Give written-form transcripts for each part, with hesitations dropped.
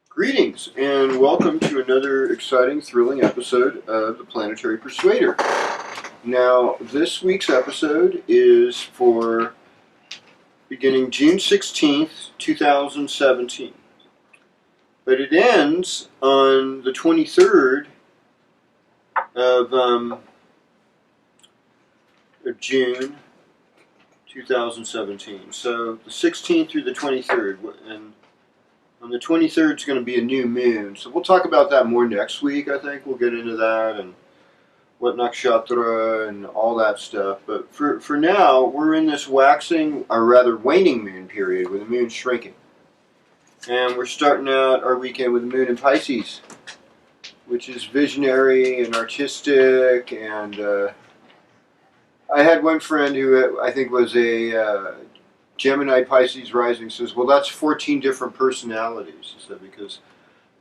Greetings and welcome to another exciting, thrilling episode of the Planetary Persuader. Now, this week's episode is for beginning June 16th, 2017. But it ends on the 23rd of June 2017. So the 16th through the 23rd. And on the 23rd is going to be a new moon, so we'll talk about that more next week. I think we'll get into that and what nakshatra and all that stuff. But for now, we're in this waxing, or rather waning moon period where the moon's shrinking. And we're starting out our weekend with the moon in Pisces, which is visionary and artistic. And I had one friend who I think was a Gemini Pisces rising, says, well, that's 14 different personalities. He said, because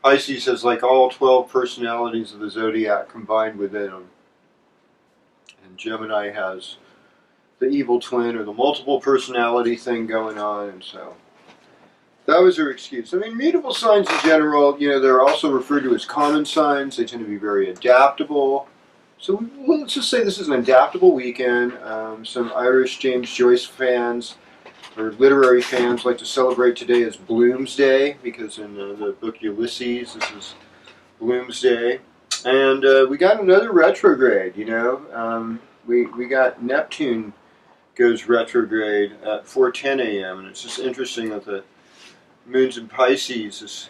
Pisces has like all 12 personalities of the zodiac combined within them. And Gemini has the evil twin or the multiple personality thing going on. And so that was her excuse. I mean, mutable signs in general, they're also referred to as common signs. They tend to be very adaptable. So let's just say this is an adaptable weekend. Some Irish James Joyce fans or literary fans like to celebrate today as Bloomsday, because in the book Ulysses, this is Bloomsday. And we got another retrograde, we got Neptune goes retrograde at 4:10 a.m. and it's just interesting that the moon's in Pisces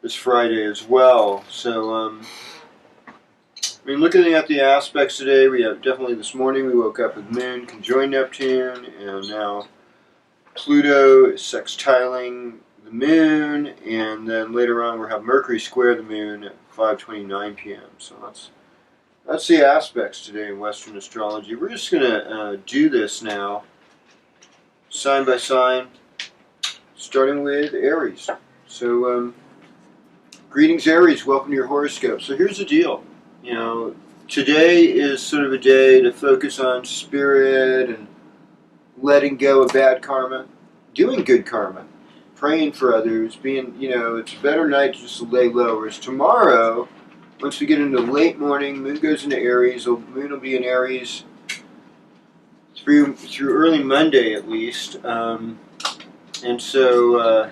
this Friday as well. So, looking at the aspects today, we have definitely this morning we woke up with Moon conjoined Neptune, and now Pluto is sextiling the moon, and then later on we'll have Mercury square the moon at 5:29 p.m. So that's the aspects today in Western astrology. We're just going to do this now, sign by sign, starting with Aries. So, greetings Aries, welcome to your horoscope. So here's the deal. Today is sort of a day to focus on spirit and letting go of bad karma, doing good karma, praying for others, being, it's a better night just to lay low. Whereas tomorrow, once we get into the late morning, moon goes into Aries. The moon will be in Aries through early Monday at least. And so,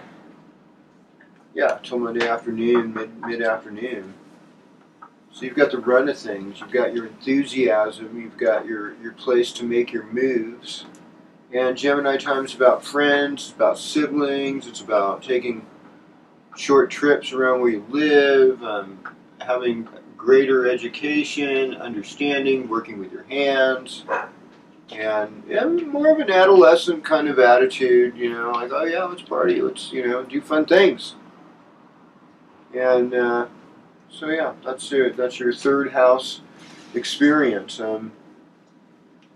till Monday afternoon, mid-afternoon. So you've got the run of things, you've got your enthusiasm, you've got your place to make your moves. And Gemini time is about friends, it's about siblings, it's about taking short trips around where you live, having greater education, understanding, working with your hands, and more of an adolescent kind of attitude, like, oh yeah, let's party, let's, do fun things. And so yeah, that's your third house experience.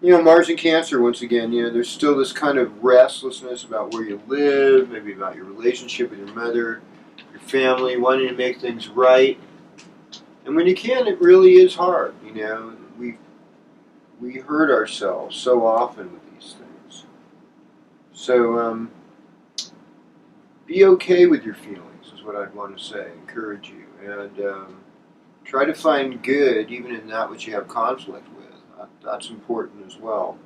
Mars and Cancer, once again, there's still this kind of restlessness about where you live, maybe about your relationship with your mother, your family, wanting to make things right. And when you can, it really is hard, We hurt ourselves so often with these things. So, be okay with your feelings, is what I'd want to say, encourage you. And try to find good even in that which you have conflict with. That's important as well.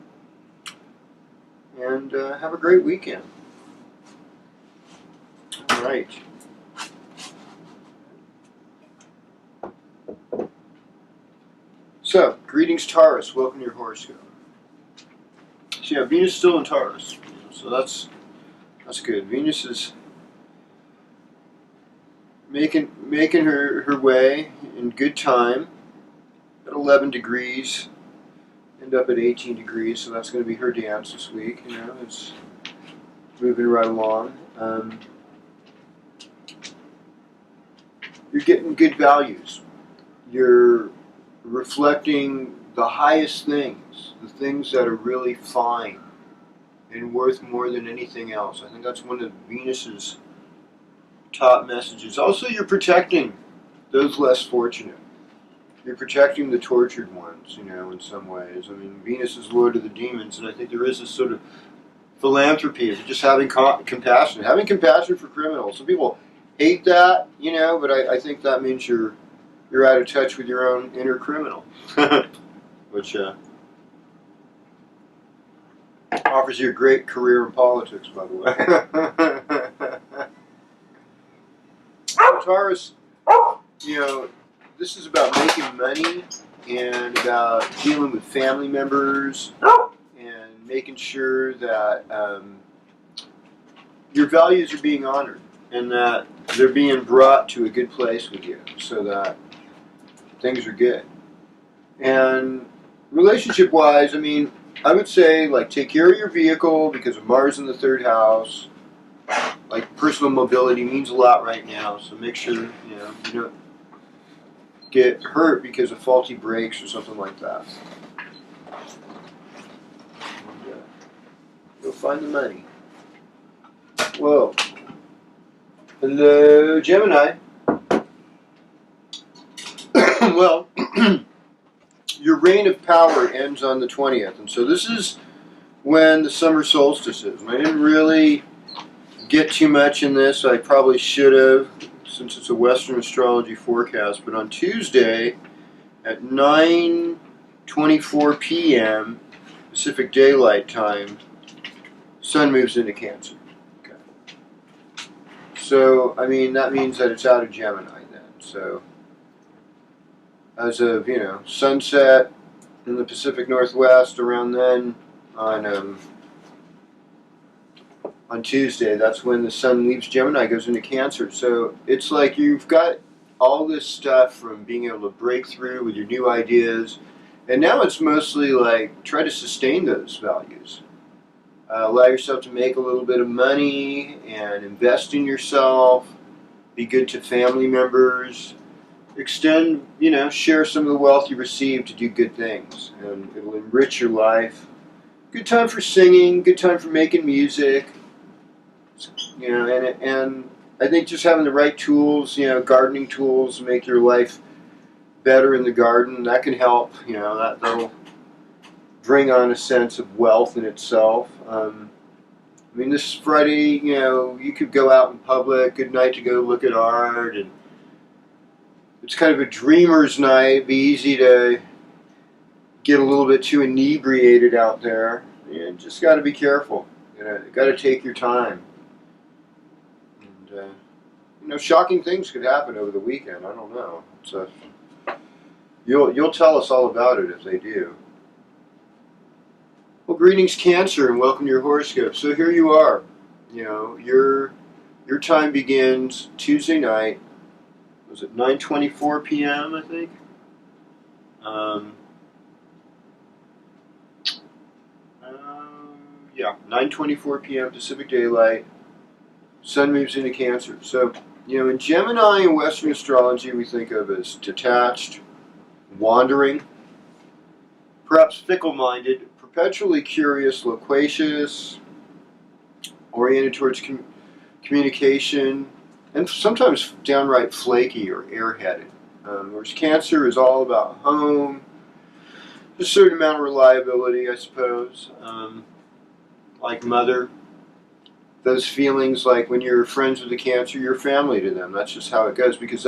And have a great weekend. All right. So, greetings Taurus, welcome to your horoscope. yeah, Venus is still in Taurus, so that's good. Venus is making her way in good time at 11 degrees, end up at 18 degrees, so that's going to be her dance this week. You know, it's moving right along. You're getting good values. You're reflecting the highest things, the things that are really fine and worth more than anything else. I think that's one of Venus's top messages. Also, you're protecting those less fortunate. You're protecting the tortured ones, you know, in some ways. I mean, Venus is lord of the demons, and I think there is this sort of philanthropy of just having compassion. Having compassion for criminals. Some people hate that, you know, but I think that means you're out of touch with your own inner criminal, which offers you a great career in politics, by the way. Taurus, you know, this is about making money and about dealing with family members and making sure that your values are being honored and that they're being brought to a good place with you so that things are good. And relationship-wise, I mean, I would say, like, take care of your vehicle because of Mars in the 3rd house. Like, personal mobility means a lot right now, so make sure, you know, you don't get hurt because of faulty brakes or something like that. And, you'll find the money. Whoa. Hello, Gemini. Well, your reign of power ends on the 20th, and so this is when the summer solstice is. And I didn't really get too much in this. I probably should have, since it's a Western astrology forecast. But on Tuesday at 9:24 p.m. Pacific Daylight Time, Sun moves into Cancer. Okay. So, I mean, that means that it's out of Gemini then. So, as of, you know, sunset in the Pacific Northwest around then on Tuesday, that's when the Sun leaves Gemini, goes into Cancer. So it's like you've got all this stuff from being able to break through with your new ideas, and now it's mostly like try to sustain those values. Allow yourself to make a little bit of money and invest in yourself, be good to family members, extend, you know, share some of the wealth you receive to do good things, and it'll enrich your life. Good time for singing, good time for making music, you know, and I think just having the right tools, you know, gardening tools, make your life better in the garden, that can help, you know, that'll bring on a sense of wealth in itself. I mean, this Friday, you know, you could go out in public, good night to go look at art, and it's kind of a dreamer's night. It'd be easy to get a little bit too inebriated out there. You just got to be careful. You know, got to take your time. And you know, shocking things could happen over the weekend. I don't know. It's you'll tell us all about it if they do. Well, greetings, Cancer, and welcome to your horoscope. So here you are. You know, your time begins Tuesday night. Was it 9:24 p.m. I think? Yeah, 9:24 p.m. Pacific Daylight. Sun moves into Cancer. So, you know, in Gemini and Western astrology, we think of as detached, wandering, perhaps fickle-minded, perpetually curious, loquacious, oriented towards communication, and sometimes downright flaky or airheaded. Whereas Cancer is all about home, a certain amount of reliability, I suppose, like mother. Those feelings like when you're friends with the Cancer, you're family to them. That's just how it goes, because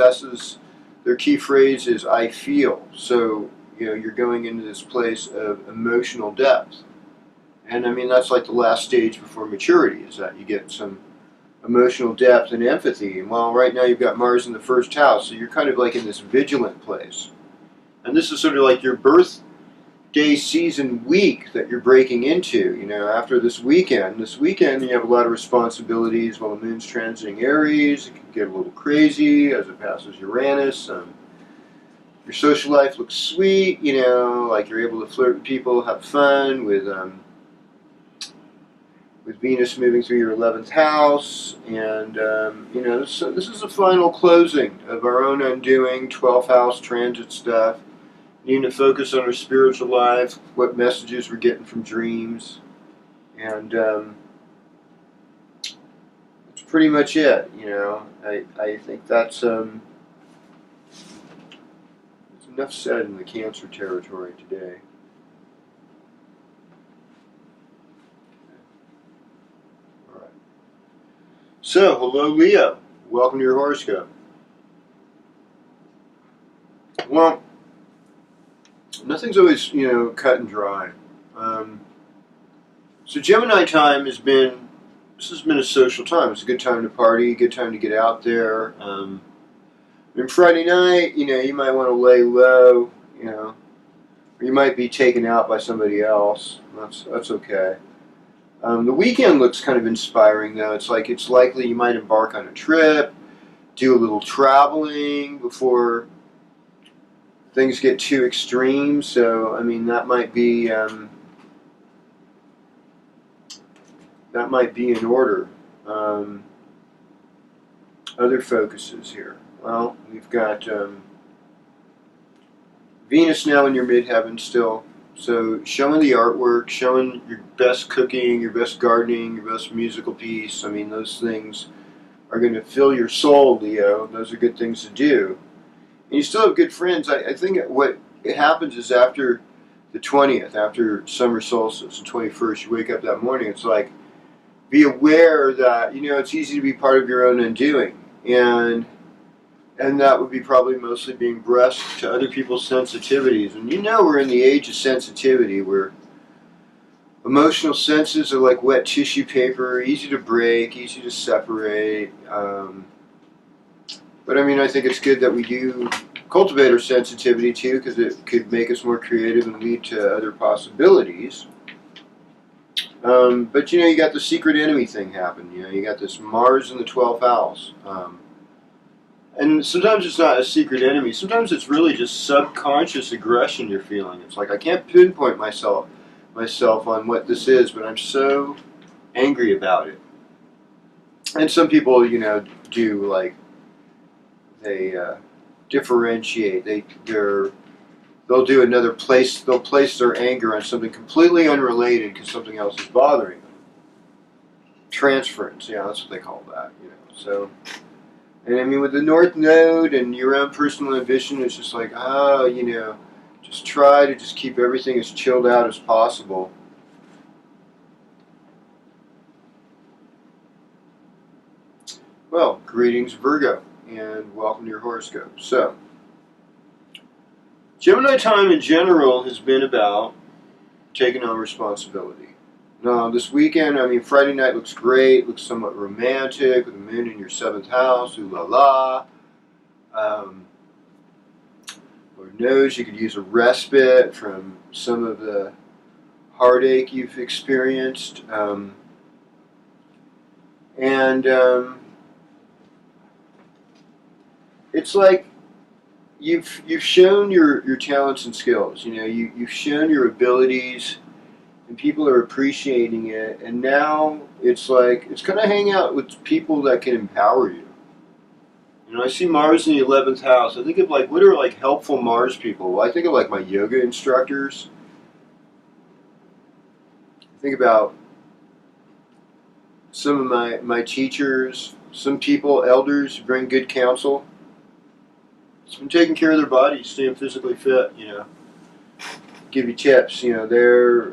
their key phrase is "I feel." So, you know, you're going into this place of emotional depth. And I mean, that's like the last stage before maturity, is that you get some emotional depth and empathy. And well, right now you've got Mars in the 1st house, so you're kind of like in this vigilant place. And this is sort of like your birth day, season, week that you're breaking into. You know, after this weekend you have a lot of responsibilities while the moon's transiting Aries. It can get a little crazy as it passes Uranus. Your social life looks sweet, you know, like you're able to flirt with people, have fun with Venus moving through your 11th house, and you know, this is a final closing of our own undoing, 12th house transit stuff. Needing to focus on our spiritual life, what messages we're getting from dreams, and that's pretty much it. You know, I think that's enough said in the Cancer territory today. All right. So, hello, Leo. Welcome to your horoscope. Well, nothing's always, you know, cut and dry. So Gemini time has been, this has been a social time. It's a good time to party, a good time to get out there. And Friday night, you know, you might want to lay low, you know, or you might be taken out by somebody else. That's okay. The weekend looks kind of inspiring, though. It's likely you might embark on a trip, do a little traveling before things get too extreme. So, I mean, that might be in order. Other focuses here. Well, we've got Venus now in your midheaven still. So showing the artwork, showing your best cooking, your best gardening, your best musical piece. I mean, those things are going to fill your soul, Leo. Those are good things to do. And you still have good friends. I think what happens is after the 20th, after summer solstice, the 21st, you wake up that morning, it's like, be aware that, you know, it's easy to be part of your own undoing. And that would be probably mostly being brusque to other people's sensitivities. And you know we're in the age of sensitivity where emotional senses are like wet tissue paper, easy to break, easy to separate. But I mean, I think it's good that we do cultivate our sensitivity too, because it could make us more creative and lead to other possibilities. But you know, you got the secret enemy thing happen. You know, you got this Mars in the 12th house. And sometimes it's not a secret enemy. Sometimes it's really just subconscious aggression you're feeling. It's like I can't pinpoint myself on what this is, but I'm so angry about it. And some people, you know, do like they differentiate. They'll do another place. They'll place their anger on something completely unrelated because something else is bothering them. Transference, yeah, that's what they call that. You know, so. And I mean, with the North Node and your own personal ambition, it's just like, oh, you know, just try to just keep everything as chilled out as possible. Well, greetings, Virgo, and welcome to your horoscope. So, Gemini time in general has been about taking on responsibility. Now, this weekend, I mean, Friday night looks great, looks somewhat romantic, with the moon in your 7th house, ooh la la. Lord knows you could use a respite from some of the heartache you've experienced. It's like you've shown your talents and skills. You know, you've shown your abilities, and people are appreciating it. And now it's like it's kind of hang out with people that can empower you. You know, I see Mars in the 11th house. I think of like what are like helpful Mars people. Well, I think of like my yoga instructors. I think about some of my teachers, some people, elders who bring good counsel. It's been taking care of their bodies, staying physically fit. You know, give you tips. You know, they're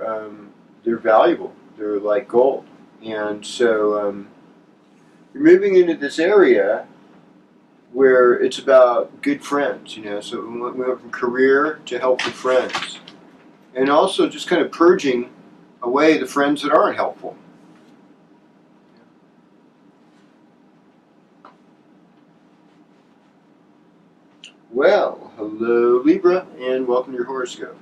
valuable. They're like gold. And so you're moving into this area where it's about good friends. You know, so we went from career to helpful friends, and also just kind of purging away the friends that aren't helpful. Well, hello Libra, and welcome to your horoscope.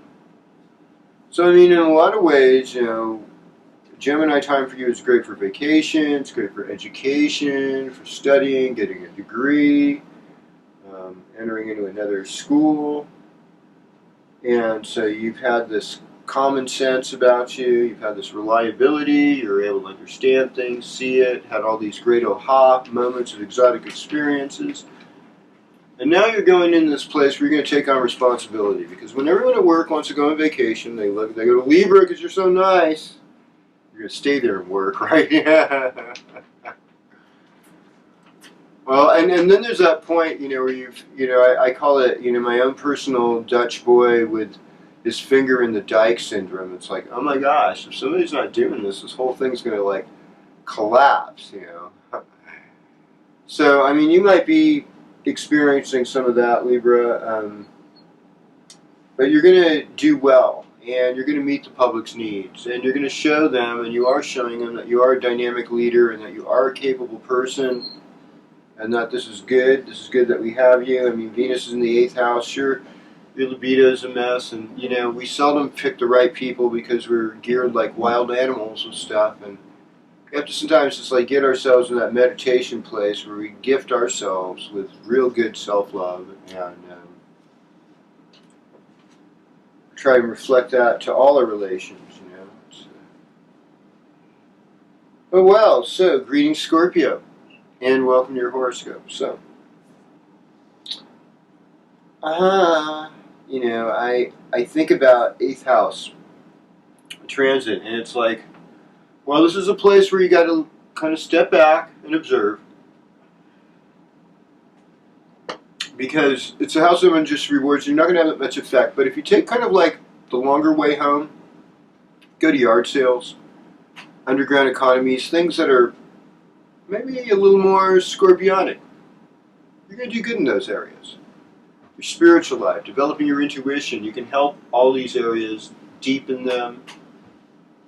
So, I mean, in a lot of ways, Gemini time for you is great for vacation, it's great for education, for studying, getting a degree, entering into another school. And so you've had this common sense about you, you've had this reliability, you're able to understand things, see it, had all these great aha moments of exotic experiences. And now you're going into this place where you're going to take on responsibility. Because when everyone at work wants to go on vacation, they go to Libra because you're so nice. You're going to stay there and work, right? Yeah. Well, and then there's that point, where I call it, my own personal Dutch boy with his finger in the dike syndrome. It's like, oh my gosh, if somebody's not doing this, this whole thing's going to, like, collapse. So, I mean, you might be experiencing some of that, Libra, but you're going to do well, and you're going to meet the public's needs, and you're going to show them, and you are showing them that you are a dynamic leader and that you are a capable person. And that this is good that we have you. I mean, Venus is in the 8th house. Sure, your libido is a mess. And, we seldom pick the right people because we're geared like wild animals and stuff. And we have to sometimes just like get ourselves in that meditation place where we gift ourselves with real good self-love and try and reflect that to all our relations. Oh, well, so greetings, Scorpio. And welcome to your horoscope. So, I think about 8th house transit, and it's like, well, this is a place where you got to kind of step back and observe, because it's a house of unjust rewards. You're not going to have that much effect, but if you take kind of like the longer way home, go to yard sales, underground economies, things that are maybe a little more scorpionic, you're going to do good in those areas. Your spiritual life, developing your intuition, you can help all these areas, deepen them,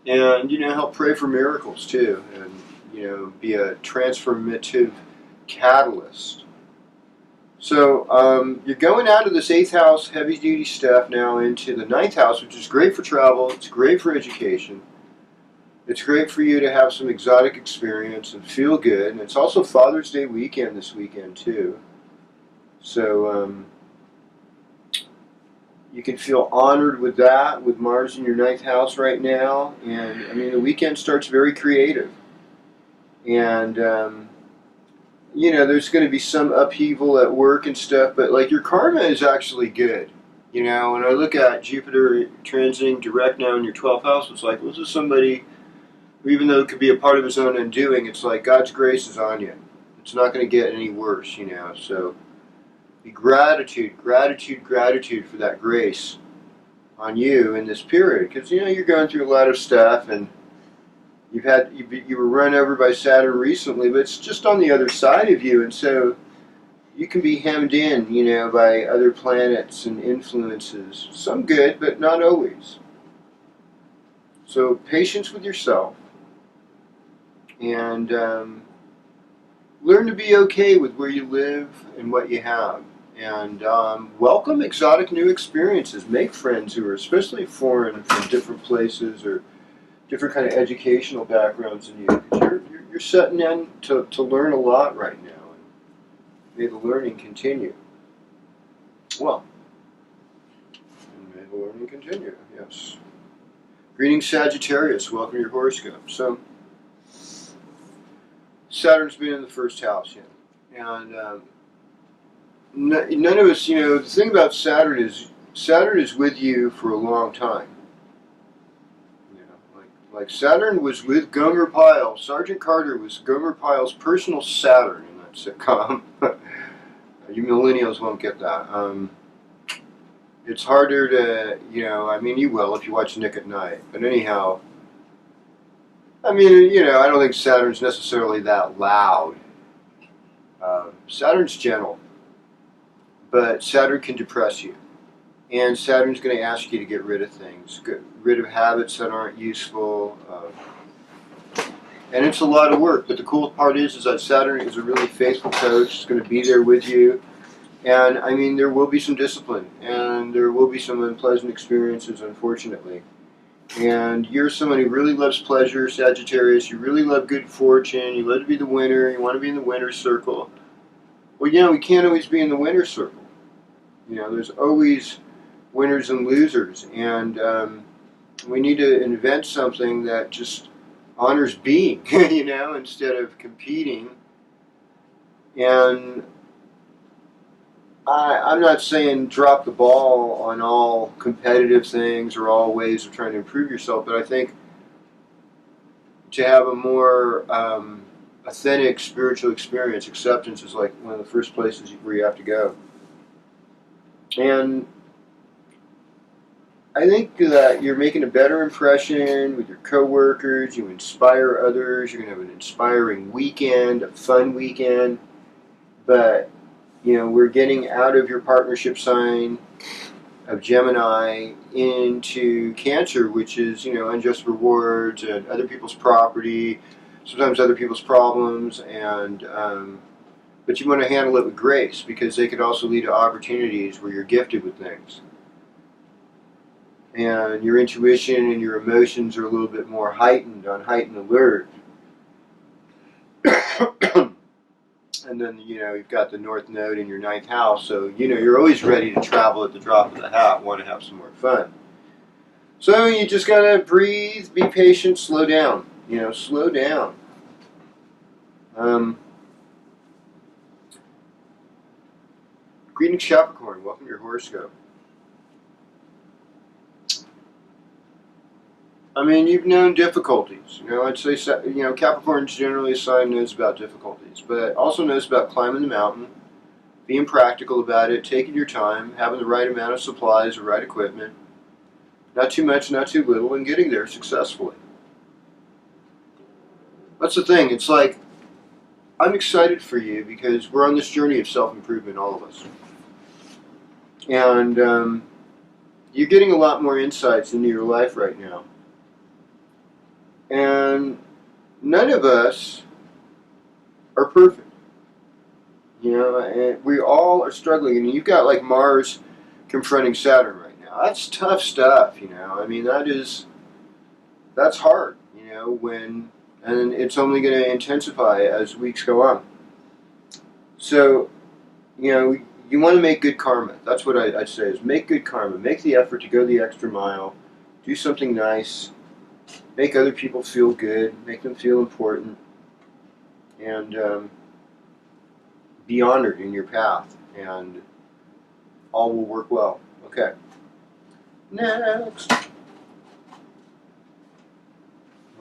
and help pray for miracles too, and be a transformative catalyst. So you're going out of this 8th house heavy duty stuff now into the 9th house, which is great for travel, it's great for education. It's great for you to have some exotic experience and feel good. And it's also Father's Day weekend this weekend, too. So you can feel honored with that, with Mars in your 9th house right now. And, I mean, the weekend starts very creative. And, there's going to be some upheaval at work and stuff. But, like, your karma is actually good. When I look at Jupiter transiting direct now in your 12th house, it's like, this is somebody... Even though it could be a part of his own undoing, it's like God's grace is on you. It's not going to get any worse, So be gratitude for that grace on you in this period. Because, you're going through a lot of stuff, and you were run over by Saturn recently, but it's just on the other side of you. And so you can be hemmed in, by other planets and influences. Some good, but not always. So patience with yourself. And learn to be okay with where you live and what you have. And welcome exotic new experiences. Make friends who are especially foreign from different places or different kind of educational backgrounds than you. You're setting in to learn a lot right now. And may the learning continue. Well, and may the learning continue, yes. Greetings, Sagittarius. Welcome to your horoscope. So, Saturn's been in the 1st house, and none of us, the thing about Saturn is with you for a long time. Like Saturn was with Gomer Pyle. Sergeant Carter was Gomer Pyle's personal Saturn in that sitcom. You millennials won't get that. It's harder to, you will if you watch Nick at Night. But anyhow, I don't think Saturn's necessarily that loud. Saturn's gentle, but Saturn can depress you. And Saturn's going to ask you to get rid of things, get rid of habits that aren't useful. And it's a lot of work, but the cool part is that Saturn is a really faithful coach. It's going to be there with you. And, there will be some discipline, and there will be some unpleasant experiences, unfortunately. and you're someone who really loves pleasure, Sagittarius, you really love good fortune, you love to be the winner, you want to be in the winner's circle. Well, we can't always be in the winner's circle. There's always winners and losers, and we need to invent something that just honors being, instead of competing. And I'm not saying drop the ball on all competitive things or all ways of trying to improve yourself, but I think to have a more authentic spiritual experience, acceptance is like one of the first places where you have to go. And I think that you're making a better impression with your coworkers, you inspire others, you're going to have an inspiring weekend, a fun weekend, but we're getting out of your partnership sign of Gemini into Cancer, which is, unjust rewards and other people's property, sometimes other people's problems, and but you want to handle it with grace, because they could also lead to opportunities where you're gifted with things. And your intuition and your emotions are a little bit more heightened, on heightened alert. And then, you've got the North Node in your 9th house, so, you're always ready to travel at the drop of the hat, want to have some more fun. So you just got to breathe, be patient, slow down. Slow down. Greetings, Capricorn. Welcome to your horoscope. You've known difficulties. I'd say, Capricorn's generally a sign knows about difficulties, but also knows about climbing the mountain, being practical about it, taking your time, having the right amount of supplies, the right equipment, not too much, not too little, and getting there successfully. That's the thing. It's like, I'm excited for you because we're on this journey of self-improvement, all of us. And you're getting a lot more insights into your life right now. And none of us are perfect. And we all are struggling. And you've got like Mars confronting Saturn right now. That's tough stuff, that's hard, and it's only going to intensify as weeks go on. So, you want to make good karma. That's what I'd say, is make good karma. Make the effort to go the extra mile. Do something nice. Make other people feel good. Make them feel important. And be honored in your path. And all will work well. Okay. Next.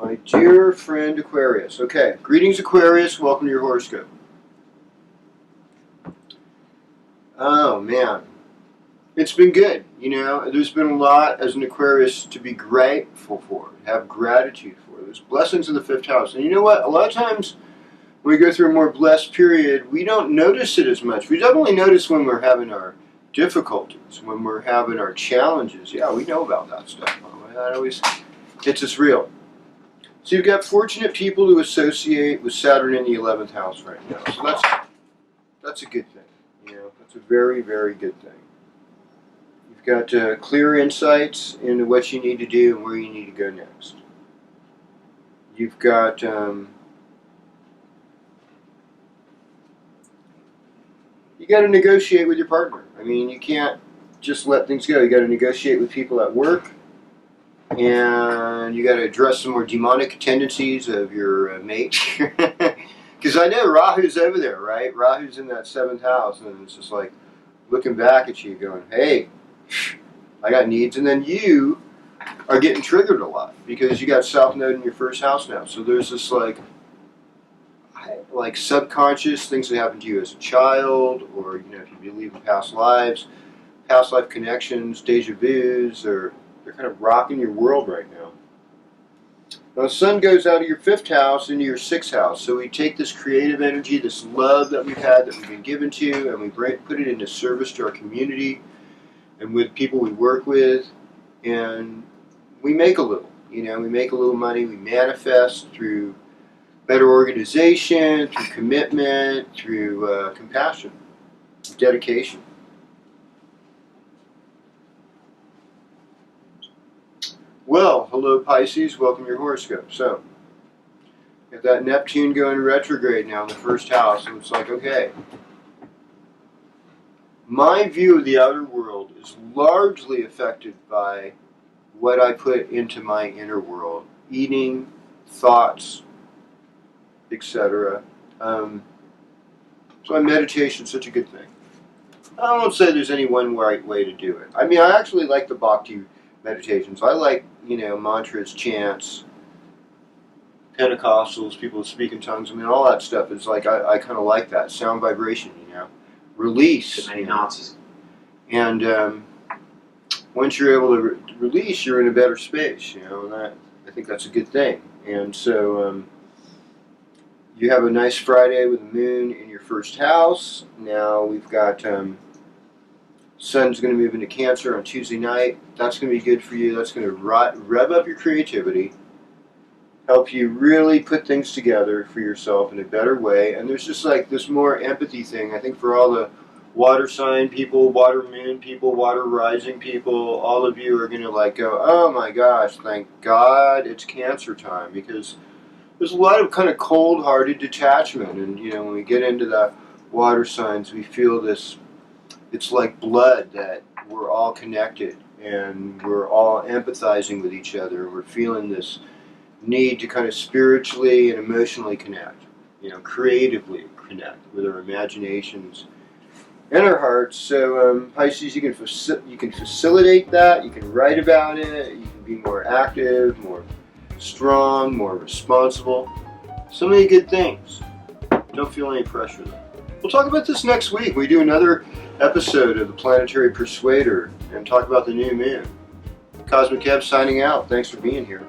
My dear friend Aquarius. Okay. Greetings, Aquarius. Welcome to your horoscope. Oh, man. It's been good. There's been a lot as an Aquarius to be grateful for, have gratitude for. There's blessings in the 5th house. And you know what? A lot of times when we go through a more blessed period, we don't notice it as much. We definitely notice when we're having our difficulties, when we're having our challenges. Yeah, we know about that stuff. That always hits us real. So you've got fortunate people to associate with Saturn in the 11th house right now. So that's a good thing. That's a very, very good thing. You've got clear insights into what you need to do and where you need to go next. You've got you got to negotiate with your partner. You can't just let things go. You got to negotiate with people at work, and you got to address some more demonic tendencies of your mate. Because I know Rahu's over there, right? Rahu's in that 7th house, and it's just like looking back at you going, hey, I got needs. And then you are getting triggered a lot because you got South Node in your 1st house now. So there's this like subconscious things that happened to you as a child, or if you believe in past lives, past life connections, deja vus, they're kind of rocking your world right now. Now the sun goes out of your 5th house into your 6th house, so we take this creative energy, this love that we've had, that we've been given to, and we put it into service to our community and with people we work with, and we make a little. We make a little money. We manifest through better organization, through commitment, through compassion, dedication. Well, hello Pisces, welcome to your horoscope. So, got that Neptune going retrograde now in the first house, and it's like, okay, my view of the outer world is largely affected by what I put into my inner world. Eating, thoughts, etc. So meditation is such a good thing. I won't say there's any one right way to do it. I mean, I actually like the Bhakti meditations. I like, mantras, chants, Pentecostals, people that speak in tongues. I mean, all that stuff is like, I kind of like that. Sound vibration, Release. Many Nazis. And once you're able to release, you're in a better space, and I think that's a good thing. And so you have a nice Friday with the moon in your first house. Now we've got Sun's going to move into Cancer on Tuesday night. That's going to be good for you. That's going to rev up your creativity, help you really put things together for yourself in a better way. And there's just like this more empathy thing, I think, for all the water sign people, water moon people, water rising people. All of you are going to like go, oh my gosh, thank God it's Cancer time, because there's a lot of kind of cold-hearted detachment. And when we get into the water signs, we feel this, it's like blood, that we're all connected and we're all empathizing with each other. We're feeling this need to kind of spiritually and emotionally connect, creatively connect with our imaginations and our hearts. So Pisces, you can facilitate that. You can write about it. You can be more active, more strong, more responsible. So many good things. Don't feel any pressure though. We'll talk about this next week. We do another episode of the Planetary Persuader and talk about the new moon. Cosmic Kev signing out. Thanks for being here.